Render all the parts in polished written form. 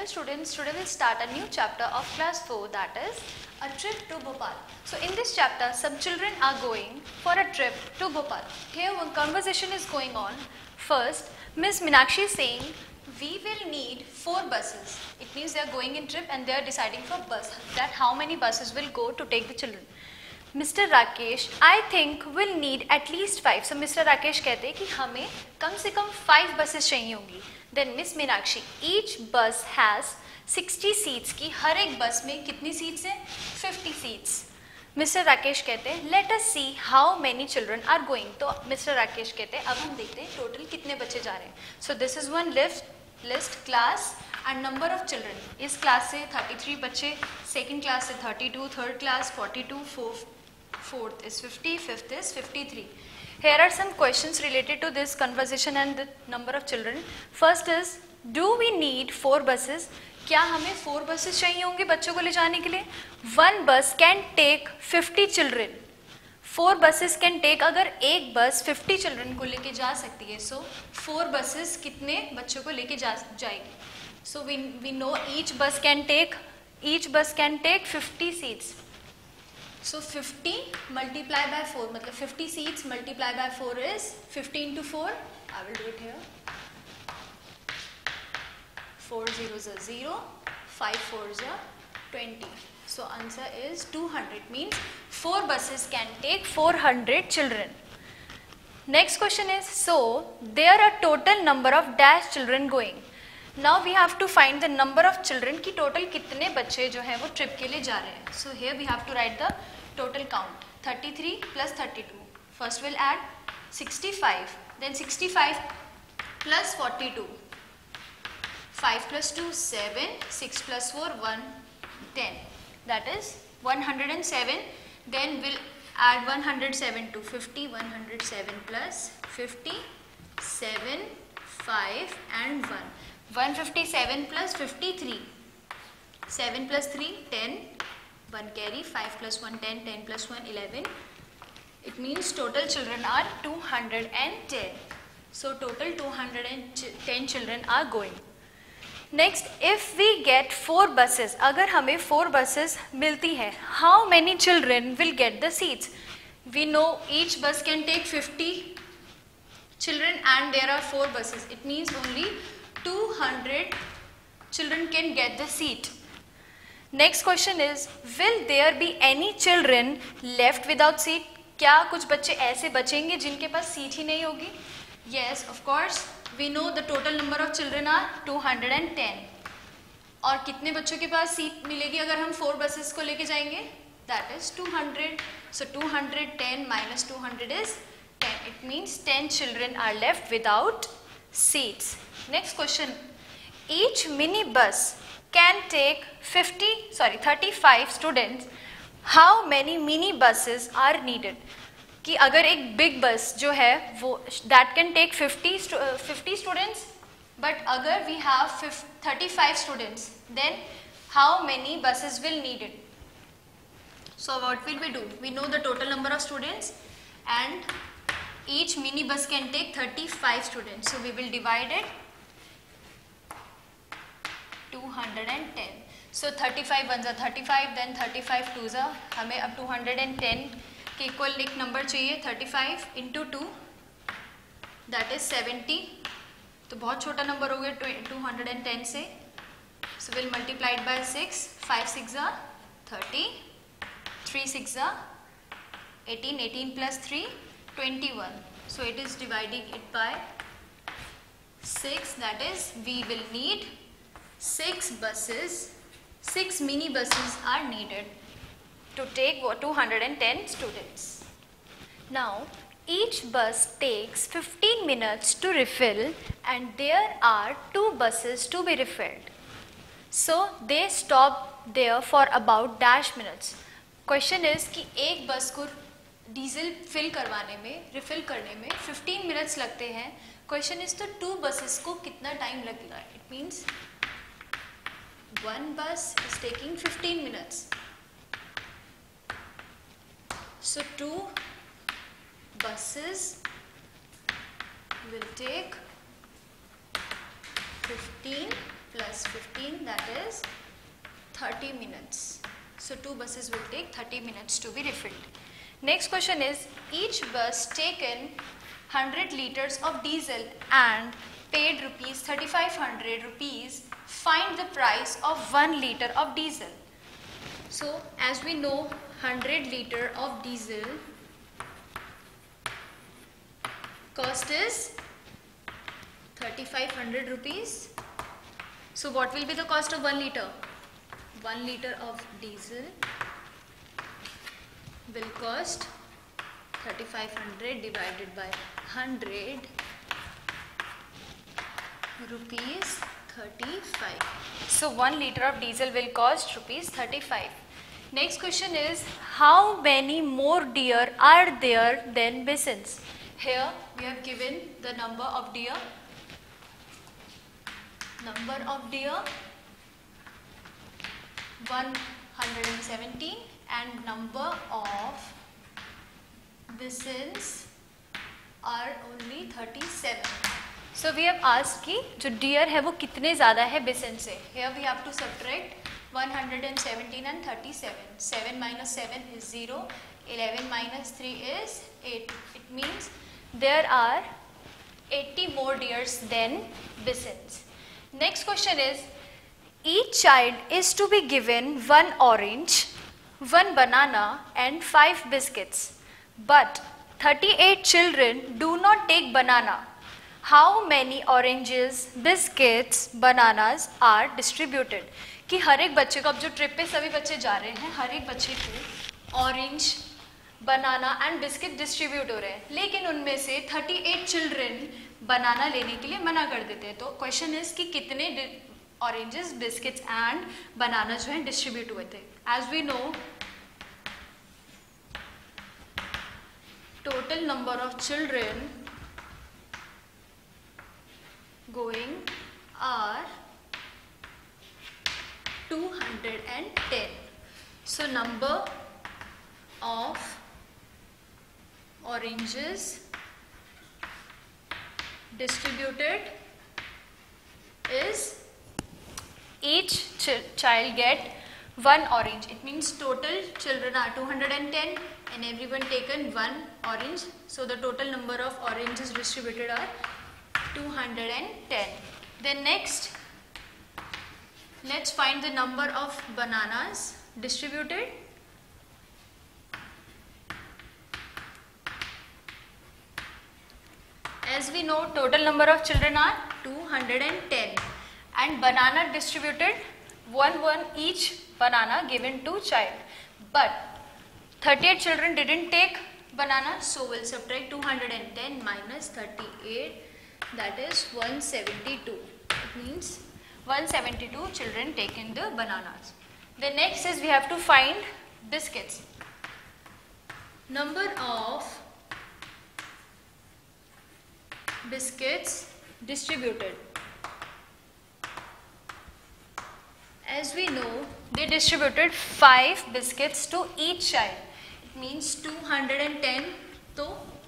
Dear students, today we'll start a new chapter of class 4, that is a trip to Bhopal. So in this chapter, some children are going for a trip to Bhopal. Here one conversation is going on. First, Miss Meenakshi is saying, we will need 4 buses. It means they are going in trip and they are deciding for bus, that how many buses will go to take the children. Mr. Rakesh, I think we'll need at least 5. So Mr. Rakesh कहते हैं कि हमें कम से कम 5 buses चाहिए होंगी. Then Miss Meenakshi, each bus has 60 seats की हर एक बस में कितनी seats हैं? 50 seats. Mr. Rakesh कहते हैं let us see how many children are going. तो Mr. Rakesh कहते हैं अब हम देखते हैं total कितने बच्चे जा रहे हैं. So this is one list class and number of children. इस class से 33 बच्चे, second class से 32, third class 42, fourth is 50, fifth is 53. Here are some questions related to this conversation and the number of children. First is, do we need 4 buses? क्या हमें 4 buses चाहिए होंगे बच्चों को ले जाने के लिए? One bus can take 50 children. 4 buses can take, अगर एक बस 50 children को लेके जा सकती है, so 4 buses कितने बच्चों को लेके जाएगी? So we know each bus can take 50 seats. So 50 multiply by 4, मतलब 50 seats multiply by 4 is 50 into 4. I will do it here. 4 zeros are 0, 5 fours are 20. So answer is 200. Means 4 buses can take 400 children. Next question is, so there are total number of dash children going. Now we have to find the number of children कि total कितने बच्चे जो हैं वो trip के लिए जा रहे हैं. So here we have to write the total count. 33 plus 32. First we'll add 65. Then 65 plus 42. 5 plus 2 7. 6 plus 4 1 10. That is 107. Then we'll add 107 to 50. 107 plus 50 7 5 and 1. 157 plus 53, 7 plus 3, 10, 1 carry, 5 plus 1, 10, 10 plus 1, 11. It means total children are 210. So total 210 children are going. Next, if we get 4 buses, अगर हमें 4 buses मिलती है, how many children will get the seats? We know each bus can take 50 children and there are 4 buses. It means only 200 children can get the seat. Next question is, will there be any children left without seat? क्या कुछ बच्चे ऐसे बचेंगे जिनके पास seat ही नहीं होगी? Yes, of course. We know the total number of children are 210. और कितने बच्चों के पास सीट मिलेगी अगर हम 4 buses को लेके जाएंगे? That is 200. So 210 minus 200 is 10. It means 10 children are left without seats. Next question, each mini bus can take 35 students. How many mini buses are needed? कि अगर एक big bus जो है वो that can take 50 students, but अगर we have 35 students, then how many buses will needed? So what will we do? We know the total number of students and each mini bus can take 35 students. So we will divide it 210. So 35 ones are 35, then 35 twos are, हमें अब 210 के equal एक number चाहिए. 35 into 2 that is 70. तो बहुत छोटा number हो गया 210 से. So we'll multiply it by 6. 5 6 are 30. 3 6 are 18. 18 plus 3 21. So it is dividing it by 6. That is, we will need 6 buses. 6 mini buses are needed to take 210 students. Now, each bus takes 15 minutes to refill and there are 2 buses to be refilled. So, they stop there for about dash minutes. Question is कि एक बस को diesel fill करवाने में, refill करने में 15 minutes लगते हैं. क्वेश्चन इज तो 2 बसेस को कितना टाइम लगेगा? It means 1 bus is taking 15 minutes. So 2 buses will take 15 plus 15, that is 30 minutes. So 2 buses will take 30 minutes to be refilled. Next question is, each bus taken 100 liters of diesel and paid rupees 3500 rupees. Find the price of 1 liter of diesel. So as we know, 100 liter of diesel cost is 3500 rupees. So what will be the cost of 1 liter? 1 liter of diesel will cost 3500 divided by 100 rupees 35. So 1 liter of diesel will cost rupees 35. Next question is, how many more deer are there than bisons? Here we have given the number of deer. Number of deer 117 and number of bisons are only 37. So we have asked कि जो deer है वो कितने ज़्यादा है bison से. Here we have to subtract 117 and 37. 7 minus 7 is 0. 11 minus 3 is 8. It means there are 80 more deers than bisons. Next question is, each child is to be given 1 orange, 1 banana and 5 biscuits. But 38 children do not take banana. How many oranges, biscuits, bananas are distributed? कि हर एक बच्चे को, अब जो trip पे सभी बच्चे जा रहे हैं, हर एक बच्चे को orange, banana and biscuit distribute हो रहे हैं, लेकिन उनमें से 38 चिल्ड्रन बनाना लेने के लिए मना कर देते हैं. तो क्वेश्चन इज कि कितने ऑरेंजेस, बिस्किट्स एंड बनाना जो है डिस्ट्रीब्यूट हुए थे. As we know, total number of children going are 210. So number of oranges distributed is, each child get 1 orange. It means total children are 210 and everyone taken 1 orange. So the total number of oranges distributed are 210. Then next, let's find the number of bananas distributed. As we know, total number of children are 210 and banana distributed 1 each banana given to child. But 38 children didn't take banana, so we'll subtract 210 minus 38, that is 172. It means 172 children taken the bananas. The next is we have to find biscuits. Number of biscuits distributed. As we know, they distributed 5 biscuits to each child. It means 210 तो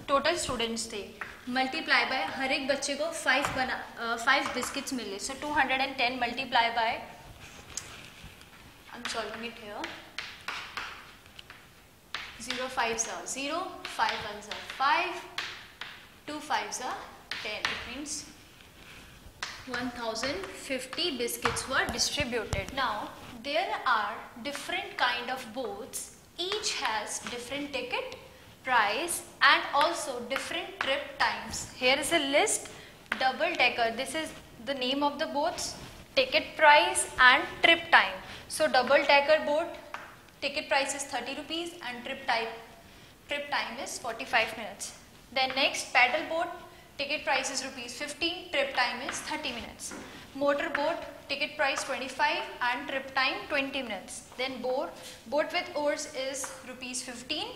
total students थे. Multiply by हर एक बच्चे को 5 biscuits मिले. So 210 multiply by, I'm solving it here. 0 5s are 0, 5 1s are 5, 2 5s are 10. It means 1050 biscuits were distributed. Now there are different kind of boats. Each has different ticket price and also different trip times. Here is a list. Double decker, this is the name of the boats, ticket price and trip time. So double decker boat, ticket price is 30 rupees and trip time is 45 minutes. Then next, paddle boat, ticket price is rupees 15, trip time is 30 minutes. Motor boat, ticket price 25 and trip time 20 minutes. Then boat with oars is rupees 15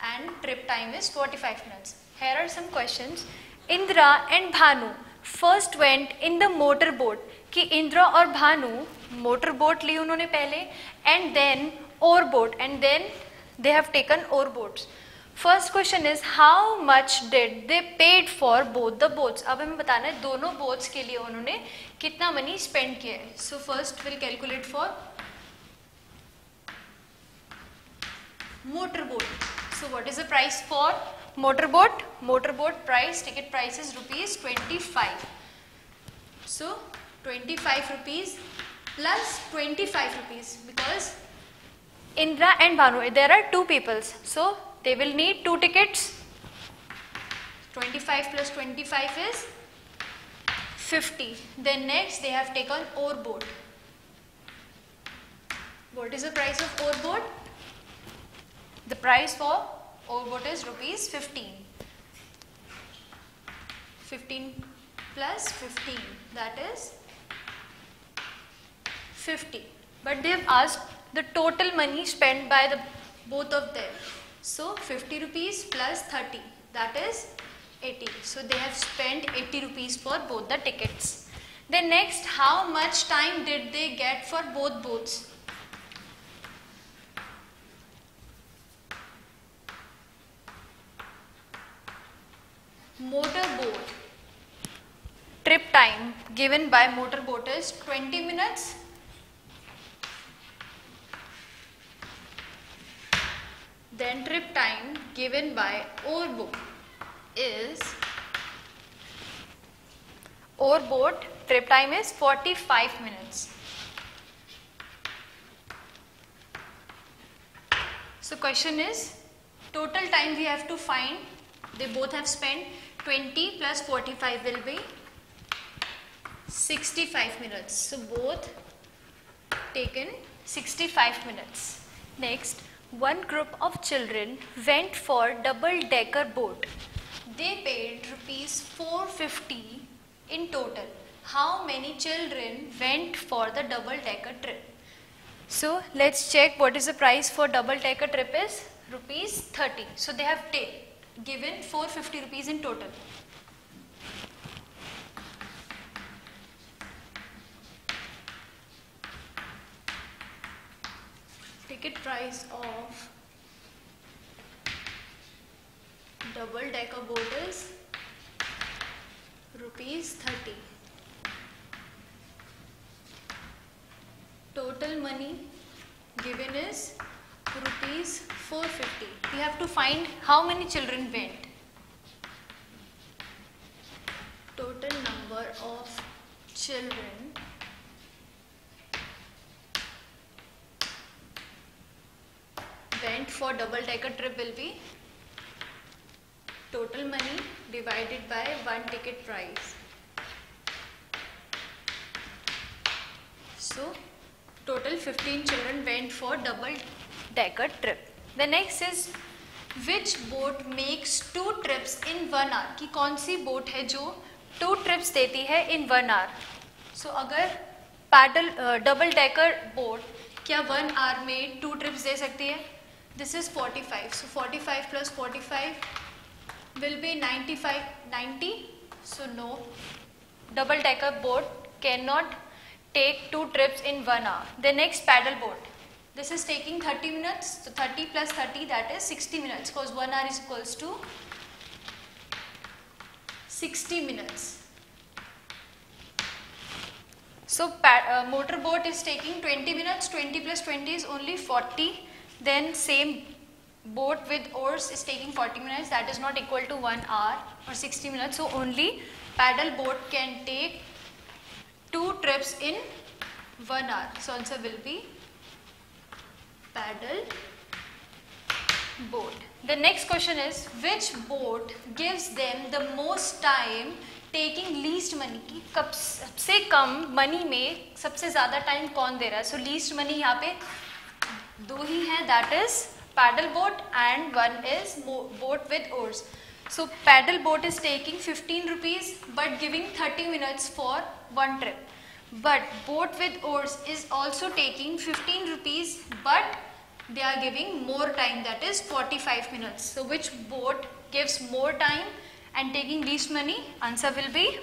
and trip time is 45 minutes. Here are some questions. Indra and Bhanu first went in the motor boat. कि इंद्रा और Bhanu motor boat ली उन्होंने पहले, and then oar boat, and then they have taken oar boats. First question is how much did they paid for both the boats. अब हमें बताना है दोनों boats के लिए उन्होंने कितना मनी स्पेंड किया है. So first will calculate for motorboat. So what is the price for motorboat? Motorboat price, ticket price is rupees 25. So 25 rupees plus 25 rupees because Indra and Bhanu, there are two peoples, so they will need two tickets. 25 plus 25 is 50. Then next they have taken oar boat. What is the price of oar boat? The price for oar boat is rupees 15. 15 plus 15, that is 50. But they have asked the total money spent by the both of them. So 50 rupees plus 30, that is 80. So they have spent 80 rupees for both the tickets. Then next, how much time did they get for both boats? Motorboat trip time given by motorboat is 20 minutes. Then trip time given by oar boat trip time is 45 minutes. So question is total time we have to find. They both have spent 20 plus 45 will be 65 minutes. So both taken 65 minutes. Next, one group of children went for double-decker boat. They paid rupees 450 in total. How many children went for the double-decker trip? So let's check what is the price for double-decker trip is rupees 30. So they have given 450 rupees in total. Ticket price of double-decker boat is rupees 30. Total money given is rupees 450. We have to find how many children went. Total number of children went for double-decker trip will be total money divided by one ticket price. So total 15 children went for double-decker trip. The next is which boat makes 2 trips in 1 hour? कि कौन सी boat है जो 2 trips देती है in 1 hour? So अगर pedal double decker boat क्या 1 hour में 2 trips दे सकती है? This is 45. So 45 plus 45 will be 90. So no, double decker boat cannot take 2 trips in 1 hour. The next paddle boat. This is taking 30 minutes. So 30 plus 30, that is 60 minutes because 1 hour is equals to 60 minutes. So motor boat is taking 20 minutes. 20 plus 20 is only 40. Then same boat with oars is taking 40 minutes. That is not equal to 1 hour or 60 minutes. So only paddle boat can take 2 trips in 1 hour. So answer will be paddle boat. The next question is which boat gives them the most time taking least money? कि सबसे कम money में सबसे ज़्यादा time कौन दे रहा है? So least money यहाँ पे 2 ही है, that is paddle boat and one is boat with oars. So paddle boat is taking 15 rupees but giving 30 minutes for 1 trip. But boat with oars is also taking 15 rupees but they are giving more time, that is 45 minutes. So which boat gives more time and taking least money? Answer will be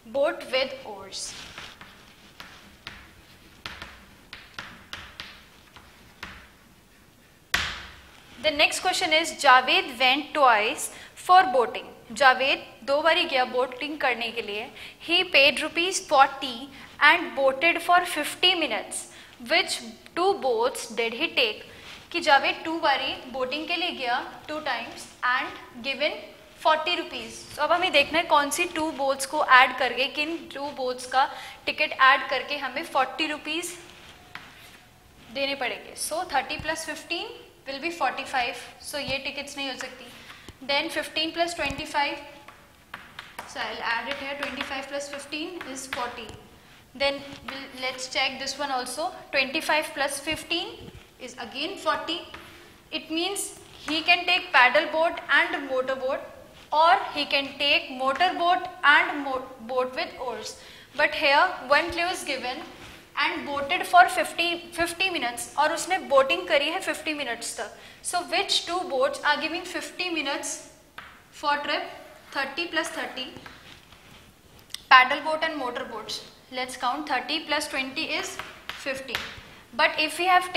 boat with oars. The next question is Javed went twice for boating. Javed 2 बारी गया boating करने के लिए. He paid ₹40 and boated for 50 minutes. Which 2 boats did he take? कि जावेद 2 बारी boating के लिए गया 2 times and given ₹40. तो अब हमें देखना है कौन सी 2 बोट्स को ऐड करके, किन 2 बोट्स का टिकट ऐड करके हमें ₹40 देने पड़ेंगे. सो 30 + 15 will be 45. So ये टिकट्स नहीं हो सकती. Then 15 + 25. So I'll add it here. 25 + 15 is 40. Then let's check this one also. 25 + 15 is again 40. It means he can take paddle boat and motor boat, or he can take motor boat and boat with oars. But here one clue is given and boated for 50 minutes, और उसने boating करी है 50 minutes तक. So which 2 boats are giving 50 minutes for trip? 30 + 30. Paddle boat and motor boats. Let's count. 30 + 20 is 50. But if he have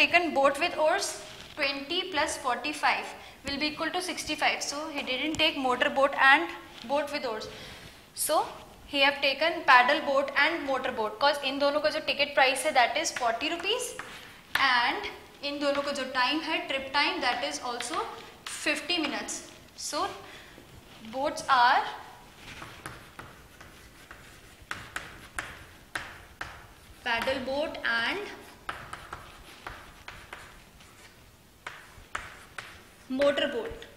taken boat with oars, 20 + 45 will be equal to 65. So he didn't take motor boat and boat with oars. So he have taken paddle boat and motor boat, cause इन दोनों का जो ticket price है that is ₹40 and इन दोनों का जो time है trip time that is also 50 minutes. So boats are paddle boat and motor boat.